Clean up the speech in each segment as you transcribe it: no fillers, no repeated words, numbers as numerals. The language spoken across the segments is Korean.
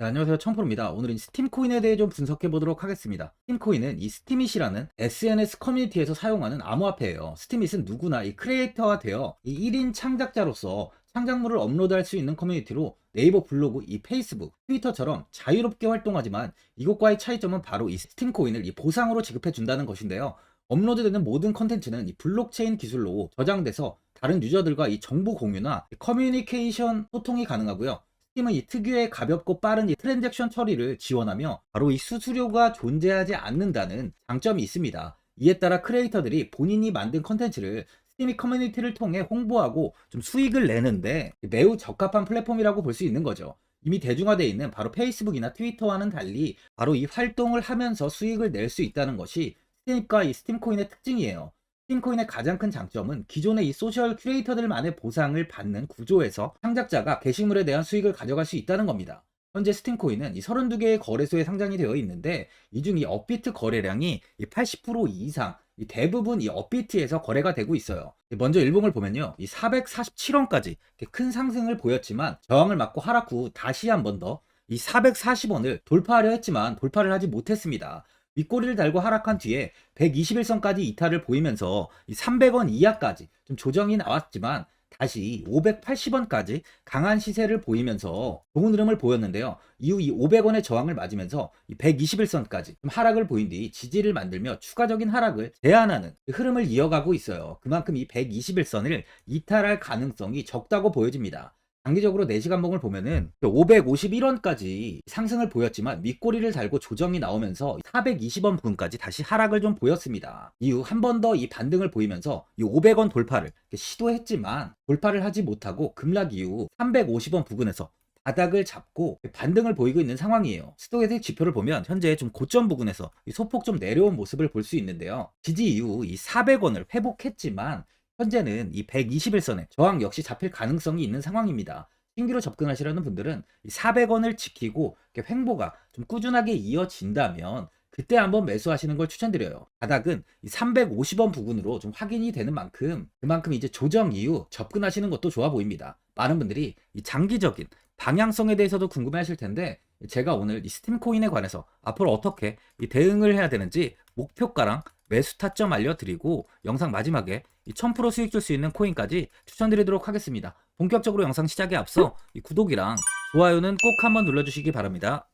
네, 안녕하세요. 청프로입니다. 오늘은 스팀코인에 대해 좀 분석해 보도록 하겠습니다. 스팀코인은 이 스티밋이라는 SNS 커뮤니티에서 사용하는 암호화폐예요. 스티밋은 누구나 이 크리에이터가 되어 이 1인 창작자로서 창작물을 업로드할 수 있는 커뮤니티로 네이버 블로그, 이 페이스북, 트위터처럼 자유롭게 활동하지만 이것과의 차이점은 바로 이 스팀코인을 이 보상으로 지급해 준다는 것인데요. 업로드되는 모든 컨텐츠는 이 블록체인 기술로 저장돼서 다른 유저들과 이 정보 공유나 커뮤니케이션 소통이 가능하고요. 스팀은 이 특유의 가볍고 빠른 이 트랜잭션 처리를 지원하며 바로 이 수수료가 존재하지 않는다는 장점이 있습니다. 이에 따라 크리에이터들이 본인이 만든 컨텐츠를 스팀 커뮤니티를 통해 홍보하고 좀 수익을 내는데 매우 적합한 플랫폼이라고 볼 수 있는 거죠. 이미 대중화되어 있는 바로 페이스북이나 트위터와는 달리 바로 이 활동을 하면서 수익을 낼 수 있다는 것이 스팀과 이 스팀코인의 특징이에요. 스팀코인의 가장 큰 장점은 기존의 이 소셜 큐레이터들만의 보상을 받는 구조에서 창작자가 게시물에 대한 수익을 가져갈 수 있다는 겁니다. 현재 스팀코인은 이 32개의 거래소에 상장이 되어 있는데 이 중 이 업비트 거래량이 80% 이상 대부분 이 업비트에서 거래가 되고 있어요. 먼저 일봉을 보면요. 이 447원까지 큰 상승을 보였지만 저항을 맞고 하락 후 다시 한 번 더 이 440원을 돌파하려 했지만 돌파를 하지 못했습니다. 윗꼬리를 달고 하락한 뒤에 121선까지 이탈을 보이면서 300원 이하까지 좀 조정이 나왔지만 다시 580원까지 강한 시세를 보이면서 좋은 흐름을 보였는데요. 이후 이 500원의 저항을 맞으면서 121선까지 좀 하락을 보인 뒤 지지를 만들며 추가적인 하락을 제한하는 흐름을 이어가고 있어요. 그만큼 이 121선을 이탈할 가능성이 적다고 보여집니다. 장기적으로 4시간봉을 보면은 551원까지 상승을 보였지만 윗꼬리를 달고 조정이 나오면서 420원 부근까지 다시 하락을 좀 보였습니다. 이후 한 번 더 이 반등을 보이면서 이 500원 돌파를 시도했지만 돌파를 하지 못하고 급락 이후 350원 부근에서 바닥을 잡고 반등을 보이고 있는 상황이에요. 스톡의 지표를 보면 현재 좀 고점 부근에서 소폭 좀 내려온 모습을 볼 수 있는데요. 지지 이후 이 400원을 회복했지만 현재는 이 121선에 저항 역시 잡힐 가능성이 있는 상황입니다. 신규로 접근하시려는 분들은 이 400원을 지키고 횡보가 좀 꾸준하게 이어진다면 그때 한번 매수하시는 걸 추천드려요. 바닥은 이 350원 부근으로 좀 확인이 되는 만큼 그만큼 이제 조정 이후 접근하시는 것도 좋아 보입니다. 많은 분들이 이 장기적인 방향성에 대해서도 궁금해 하실 텐데 제가 오늘 이 스팀코인에 관해서 앞으로 어떻게 이 대응을 해야 되는지 목표가랑 매수 타점 알려드리고 영상 마지막에 이 1000% 수익 줄 수 있는 코인까지 추천드리도록 하겠습니다. 본격적으로 영상 시작에 앞서 이 구독이랑 좋아요는 꼭 한번 눌러주시기 바랍니다.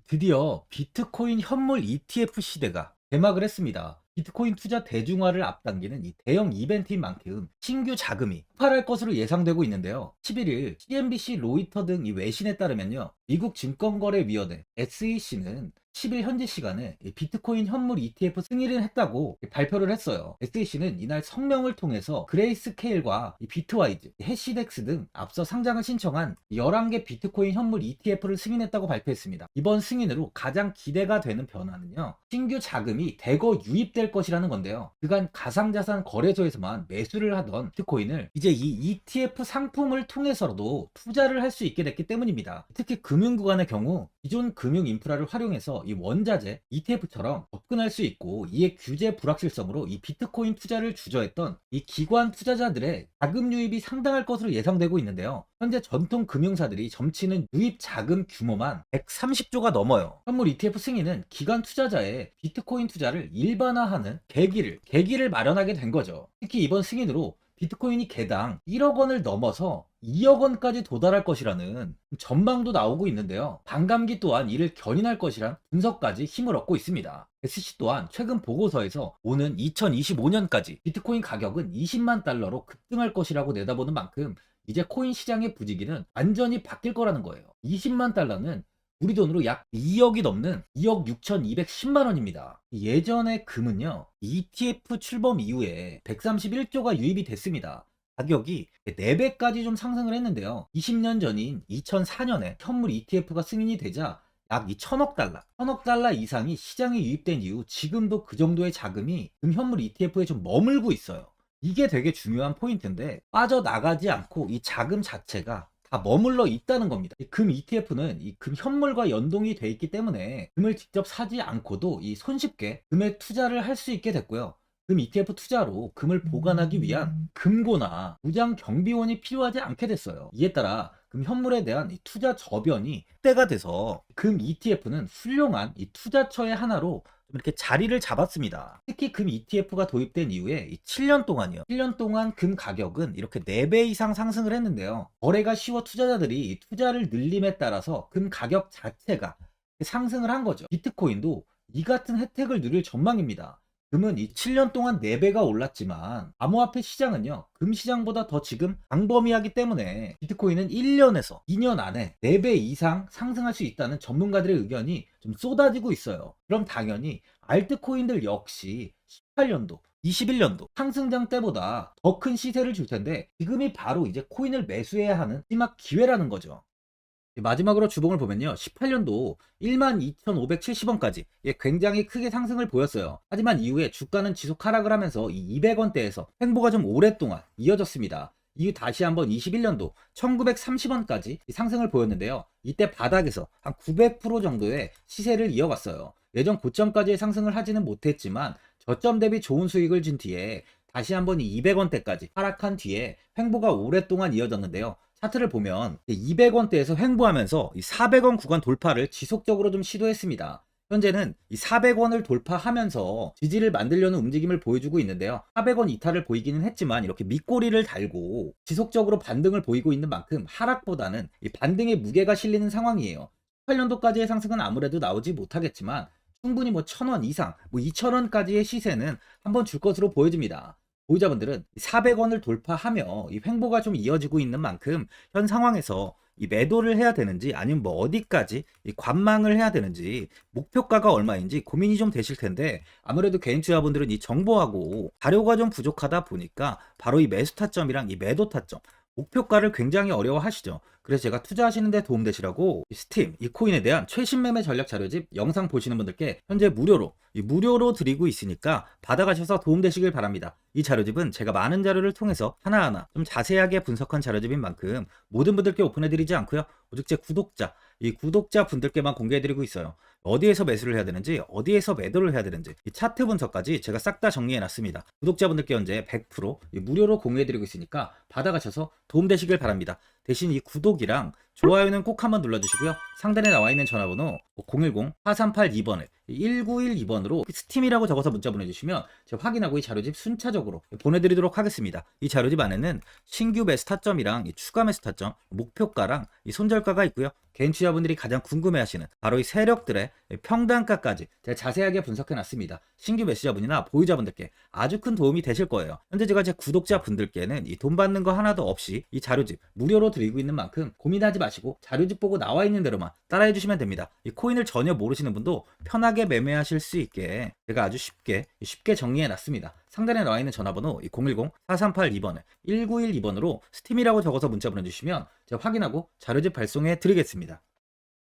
드디어 비트코인 현물 ETF 시대가 개막을 했습니다. 비트코인 투자 대중화를 앞당기는 이 대형 이벤트인 만큼 신규 자금이 폭발할 것으로 예상되고 있는데요. 11일 CNBC, 로이터 등 이 외신에 따르면요. 미국 증권거래위원회 SEC는 10일 현지 시간에 비트코인 현물 ETF 승인을 했다고 발표를 했어요. SEC는 이날 성명을 통해서 그레이스케일과 비트와이즈, 해시덱스 등 앞서 상장을 신청한 11개 비트코인 현물 ETF를 승인했다고 발표했습니다. 이번 승인으로 가장 기대가 되는 변화는요. 신규 자금이 대거 유입될 것이라는 건데요. 그간 가상자산 거래소에서만 매수를 하던 비트코인을 이제 이 ETF 상품을 통해서도 투자를 할 수 있게 됐기 때문입니다. 특히 금융구간의 경우 기존 금융 인프라를 활용해서 이 원자재 ETF처럼 접근할 수 있고 이에 규제 불확실성으로 이 비트코인 투자를 주저했던 이 기관 투자자들의 자금 유입이 상당할 것으로 예상되고 있는데요. 현재 전통 금융사들이 점치는 유입 자금 규모만 130조가 넘어요. 현물 ETF 승인은 기관 투자자의 비트코인 투자를 일반화하는 계기를 마련하게 된 거죠. 특히 이번 승인으로 비트코인이 개당 1억 원을 넘어서 2억 원까지 도달할 것이라는 전망도 나오고 있는데요. 반감기 또한 이를 견인할 것이란 분석까지 힘을 얻고 있습니다. SC 또한 최근 보고서에서 오는 2025년까지 비트코인 가격은 20만 달러로 급등할 것이라고 내다보는 만큼 이제 코인 시장의 부지기는 완전히 바뀔 거라는 거예요. 20만 달러는 우리 돈으로 약 2억이 넘는 2억 6,210만 원입니다. 예전의 금은요, ETF 출범 이후에 131조가 유입이 됐습니다. 가격이 4배까지 좀 상승을 했는데요. 20년 전인 2004년에 현물 ETF가 승인이 되자 약 2천억 달러, 1천억 달러 이상이 시장에 유입된 이후 지금도 그 정도의 자금이 금현물 ETF에 좀 머물고 있어요. 이게 되게 중요한 포인트인데 빠져나가지 않고 이 자금 자체가 다 머물러 있다는 겁니다. 금 ETF는 이 금 현물과 연동이 돼 있기 때문에 금을 직접 사지 않고도 이 손쉽게 금에 투자를 할 수 있게 됐고요. 금 ETF 투자로 금을 보관하기 위한 금고나 무장 경비원이 필요하지 않게 됐어요. 이에 따라 금 현물에 대한 이 투자 저변이 확대가 돼서 금 ETF는 훌륭한 이 투자처의 하나로 좀 이렇게 자리를 잡았습니다. 특히 금 ETF가 도입된 이후에 이 7년 동안이요. 7년 동안 금 가격은 이렇게 4배 이상 상승을 했는데요. 거래가 쉬워 투자자들이 이 투자를 늘림에 따라서 금 가격 자체가 상승을 한 거죠. 비트코인도 이 같은 혜택을 누릴 전망입니다. 금은 이 7년 동안 4배가 올랐지만 암호화폐 시장은요, 금 시장보다 더 지금 광범위하기 때문에 비트코인은 1년에서 2년 안에 4배 이상 상승할 수 있다는 전문가들의 의견이 좀 쏟아지고 있어요. 그럼 당연히 알트코인들 역시 18년도 21년도 상승장 때보다 더 큰 시세를 줄 텐데, 지금이 바로 이제 코인을 매수해야 하는 마지막 기회라는 거죠. 마지막으로 주봉을 보면요, 18년도 12,570원까지 굉장히 크게 상승을 보였어요. 하지만 이후에 주가는 지속 하락을 하면서 이 200원대에서 횡보가 좀 오랫동안 이어졌습니다. 이후 다시 한번 21년도 1930원까지 상승을 보였는데요, 이때 바닥에서 한 900% 정도의 시세를 이어갔어요. 예전 고점까지의 상승을 하지는 못했지만 저점 대비 좋은 수익을 준 뒤에 다시 한번 이 200원대까지 하락한 뒤에 횡보가 오랫동안 이어졌는데요, 차트를 보면 200원대에서 횡보하면서 이 400원 구간 돌파를 지속적으로 좀 시도했습니다. 현재는 이 400원을 돌파하면서 지지를 만들려는 움직임을 보여주고 있는데요, 400원 이탈을 보이기는 했지만 이렇게 밑꼬리를 달고 지속적으로 반등을 보이고 있는 만큼 하락보다는 이 반등의 무게가 실리는 상황이에요. 18년도까지의 상승은 아무래도 나오지 못하겠지만 충분히 뭐 1000원 이상, 뭐 2000원까지의 시세는 한번 줄 것으로 보여집니다. 보유자분들은 400원을 돌파하며 이 횡보가 좀 이어지고 있는 만큼 현 상황에서 이 매도를 해야 되는지 아니면 뭐 어디까지 이 관망을 해야 되는지, 목표가가 얼마인지 고민이 좀 되실 텐데, 아무래도 개인 투자분들은 이 정보하고 자료가 좀 부족하다 보니까 바로 이 매수 타점이랑 이 매도 타점, 목표가를 굉장히 어려워하시죠. 그래서 제가 투자하시는 데 도움되시라고 이 스팀, 이 코인에 대한 최신 매매 전략 자료집 영상 보시는 분들께 현재 무료로 드리고 있으니까 받아가셔서 도움되시길 바랍니다. 이 자료집은 제가 많은 자료를 통해서 하나하나 좀 자세하게 분석한 자료집인 만큼 모든 분들께 오픈해드리지 않고요, 오직 제 이 구독자 분들께만 공개해드리고 있어요. 어디에서 매수를 해야 되는지, 어디에서 매도를 해야 되는지, 이 차트 분석까지 제가 싹 다 정리해놨습니다. 구독자분들께 현재 100% 무료로 공유해드리고 있으니까 받아가셔서 도움되시길 바랍니다. 대신 이 구독이랑 좋아요는 꼭 한번 눌러주시고요, 상단에 나와 있는 전화번호 010-4382번을 1912번으로 스팀이라고 적어서 문자 보내주시면 제가 확인하고 이 자료집 순차적으로 보내드리도록 하겠습니다. 이 자료집 안에는 신규 매수 타점이랑 이 추가 매수 타점, 목표가랑 이 손절가가 있고요, 개인 투자분들이 가장 궁금해하시는 바로 이 세력들의 평단가까지 제가 자세하게 분석해놨습니다. 신규 매수자분이나 보유자분들께 아주 큰 도움이 되실 거예요. 현재 제가 제 구독자분들께는 이 돈 받는 거 하나도 없이 이 자료집 무료로 드리고 있는 만큼 고민하지 마시고 자료집 보고 나와 있는 대로만 따라해 주시면 됩니다. 이 코인을 전혀 모르시는 분도 편하게 매매하실 수 있게 제가 아주 쉽게 정리해놨습니다. 상단에 나와 있는 전화번호 010-4382번에 1912번으로 스팀이라고 적어서 문자 보내주시면 제가 확인하고 자료집 발송해 드리겠습니다.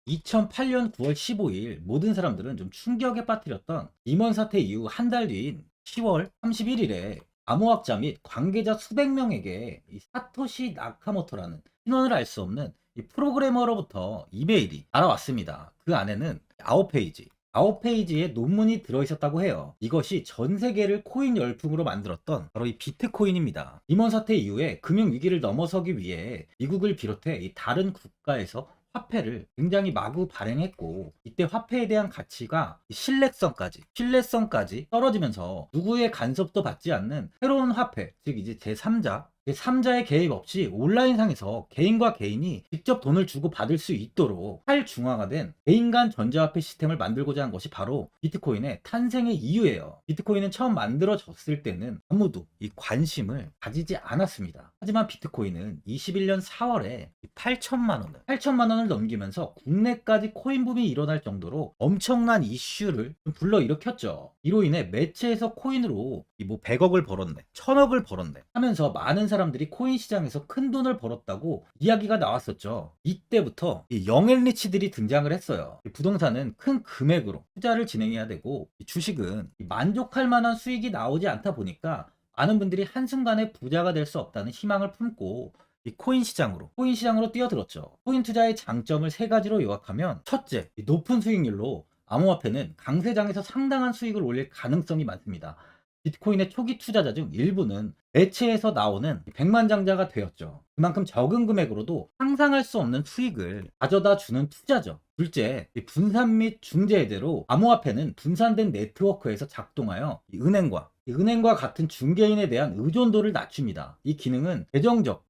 2008년 9월 15일 모든 사람들은 좀 충격에 빠뜨렸던 리먼 사태 이후 한 달 뒤인 10월 31일에 암호학자 및 관계자 수백 명에게 이 사토시 나카모토라는 신원을 알 수 없는 이 프로그래머로부터 이메일이 날아왔습니다. 그 안에는 9페이지의 논문이 들어있었다고 해요. 이것이 전 세계를 코인 열풍으로 만들었던 바로 이 비트코인입니다. 리먼 사태 이후에 금융위기를 넘어서기 위해 미국을 비롯해 이 다른 국가에서 화폐를 굉장히 마구 발행했고, 이때 화폐에 대한 가치가 신뢰성까지 떨어지면서 누구의 간섭도 받지 않는 새로운 화폐, 즉 이제 제3자의 개입 없이 온라인상에서 개인과 개인이 직접 돈을 주고 받을 수 있도록 탈중앙화된 개인 간 전자화폐 시스템을 만들고자 한 것이 바로 비트코인의 탄생의 이유예요. 비트코인은 처음 만들어졌을 때는 아무도 이 관심을 가지지 않았습니다. 하지만 비트코인은 21년 4월에 8천만 원을 넘기면서 국내까지 코인 붐이 일어날 정도로 엄청난 이슈를 불러일으켰죠. 이로 인해 매체에서 코인으로 뭐 100억을 벌었네, 1000억을 벌었네 하면서 많은 사람들이 코인 시장에서 큰 돈을 벌었다고 이야기가 나왔었죠. 이때부터 이 영앤리치들이 등장을 했어요. 부동산은 큰 금액으로 투자를 진행해야 되고, 주식은 만족할 만한 수익이 나오지 않다 보니까 많은 분들이 한순간에 부자가 될 수 없다는 희망을 품고 이 코인 시장으로 뛰어들었죠. 코인 투자의 장점을 3가지로 요약하면, 첫째, 높은 수익률로 암호화폐는 강세장에서 상당한 수익을 올릴 가능성이 많습니다. 비트코인의 초기 투자자 중 일부는 매체에서 나오는 백만장자가 되었죠. 그만큼 적은 금액으로도 상상할 수 없는 수익을 가져다 주는 투자죠. 둘째, 이 분산 및 중재제로 암호화폐는 분산된 네트워크에서 작동하여 이 은행과 같은 중개인에 대한 의존도를 낮춥니다. 이 기능은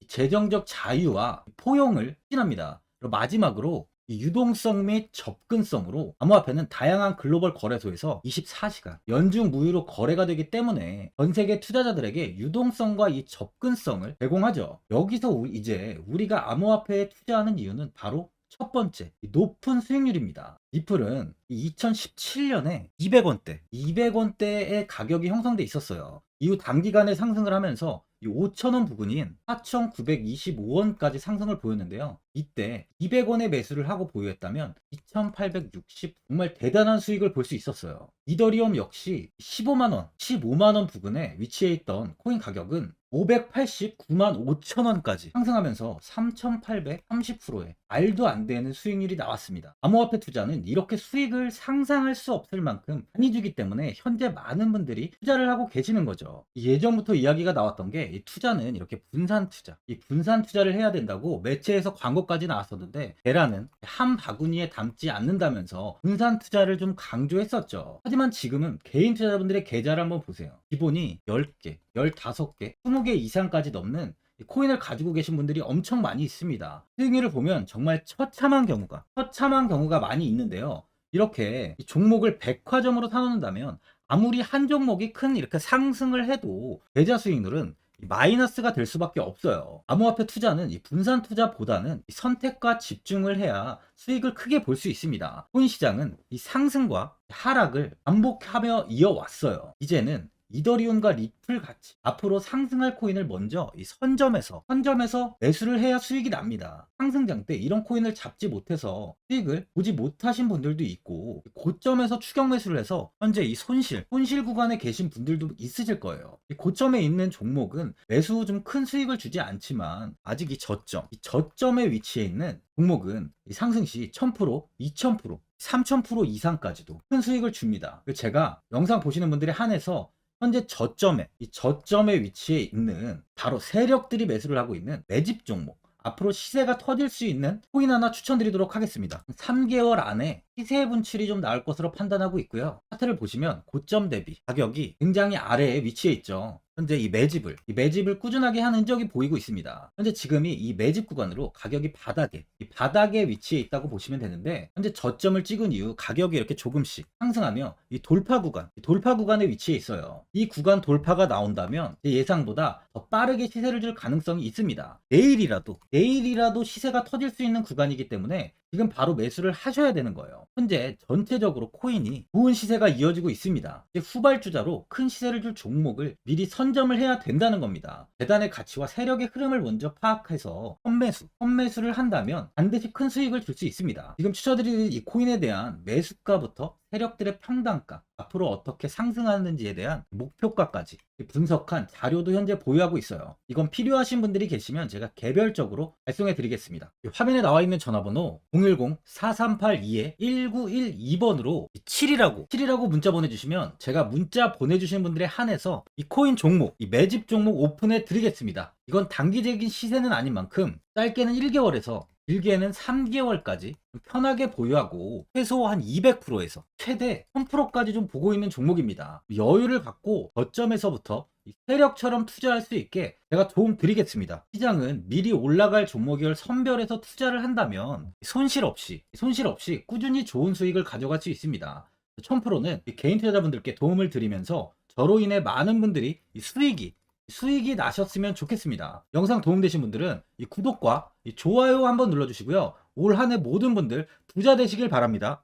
재정적 자유와 포용을 추진합니다. 그리고 마지막으로 이 유동성 및 접근성으로 암호화폐는 다양한 글로벌 거래소에서 24시간 연중 무휴로 거래가 되기 때문에 전 세계 투자자들에게 유동성과 이 접근성을 제공하죠. 여기서 이제 우리가 암호화폐에 투자하는 이유는 바로 첫 번째, 이 높은 수익률입니다. 리플은 2017년에 200원대의 가격이 형성돼 있었어요. 이후 단기간에 상승을 하면서 이 5,000원 부근인 4,925원까지 상승을 보였는데요. 이때 200원의 매수를 하고 보유했다면 2,860 정말 대단한 수익을 볼 수 있었어요. 이더리움 역시 15만원 부근에 위치해 있던 코인 가격은 589만 5천원까지 상승하면서 3,830%의 말도 안 되는 수익률이 나왔습니다. 암호화폐 투자는 이렇게 수익을 상상할 수 없을 만큼 많이 주기 때문에 현재 많은 분들이 투자를 하고 계시는 거죠. 예전부터 이야기가 나왔던 게 이 투자는 이렇게 이 분산 투자를 해야 된다고 매체에서 광고까지 나왔었는데 테라는 한 바구니에 담지 않는다면서 분산 투자를 좀 강조했었죠. 하지만 지금은 개인 투자자분들의 계좌를 한번 보세요. 기본이 10개, 15개, 20개 이상까지 넘는 코인을 가지고 계신 분들이 엄청 많이 있습니다. 수익률을 보면 정말 처참한 경우가 많이 있는데요. 이렇게 종목을 백화점으로 사놓는다면 아무리 한 종목이 큰 이렇게 상승을 해도 계좌 수익률은 마이너스가 될 수밖에 없어요. 암호화폐 투자는 이 분산 투자보다는 이 선택과 집중을 해야 수익을 크게 볼 수 있습니다. 코인 시장은 이 상승과 하락을 반복하며 이어왔어요. 이제는 이더리움과 리플 같이 앞으로 상승할 코인을 먼저 이 선점에서 매수를 해야 수익이 납니다. 상승장 때 이런 코인을 잡지 못해서 수익을 보지 못하신 분들도 있고, 고점에서 추격 매수를 해서 현재 이 손실 구간에 계신 분들도 있으실 거예요. 이 고점에 있는 종목은 매수 후 좀 큰 수익을 주지 않지만 아직 이 저점에 위치해 있는 종목은 이 상승 시 1000%, 2000%, 3000% 이상까지도 큰 수익을 줍니다. 제가 영상 보시는 분들에 한해서 현재 저점에 위치해 있는 바로 세력들이 매수를 하고 있는 매집 종목, 앞으로 시세가 터질 수 있는 코인 하나 추천드리도록 하겠습니다. 3개월 안에 시세 분출이 좀 나올 것으로 판단하고 있고요. 차트를 보시면 고점 대비 가격이 굉장히 아래에 위치해 있죠. 현재 이 매집을 꾸준하게 한 흔적이 보이고 있습니다. 현재 지금이 이 매집 구간으로 가격이 바닥에 위치해 있다고 보시면 되는데, 현재 저점을 찍은 이후 가격이 이렇게 조금씩 상승하며 이 돌파 구간에 위치해 있어요. 이 구간 돌파가 나온다면 제 예상보다 더 빠르게 시세를 줄 가능성이 있습니다. 내일이라도 시세가 터질 수 있는 구간이기 때문에 지금 바로 매수를 하셔야 되는 거예요. 현재 전체적으로 코인이 좋은 시세가 이어지고 있습니다. 이제 후발주자로 큰 시세를 줄 종목을 미리 선점을 해야 된다는 겁니다. 재단의 가치와 세력의 흐름을 먼저 파악해서 선매수를 한다면 반드시 큰 수익을 줄 수 있습니다. 지금 추천드리는 이 코인에 대한 매수가부터 세력들의 평단가, 앞으로 어떻게 상승하는지에 대한 목표가까지 분석한 자료도 현재 보유하고 있어요. 이건 필요하신 분들이 계시면 제가 개별적으로 발송해 드리겠습니다. 화면에 나와 있는 전화번호 010-4382-1912번으로 7이라고 문자 보내주시면 제가 문자 보내주신 분들에 한해서 이 코인 종목, 이 매집 종목 오픈해 드리겠습니다. 이건 단기적인 시세는 아닌 만큼 짧게는 1개월에서 길게는 3개월까지 편하게 보유하고 최소 한 200%에서 최대 1000%까지 좀 보고 있는 종목입니다. 여유를 갖고 저점에서부터 세력처럼 투자할 수 있게 제가 도움 드리겠습니다. 시장은 미리 올라갈 종목을 선별해서 투자를 한다면 손실 없이 꾸준히 좋은 수익을 가져갈 수 있습니다. 1000%는 개인 투자자분들께 도움을 드리면서 저로 인해 많은 분들이 수익이 나셨으면 좋겠습니다. 영상 도움되신 분들은 이 구독과 이 좋아요 한번 눌러주시고요. 올 한 해 모든 분들 부자 되시길 바랍니다.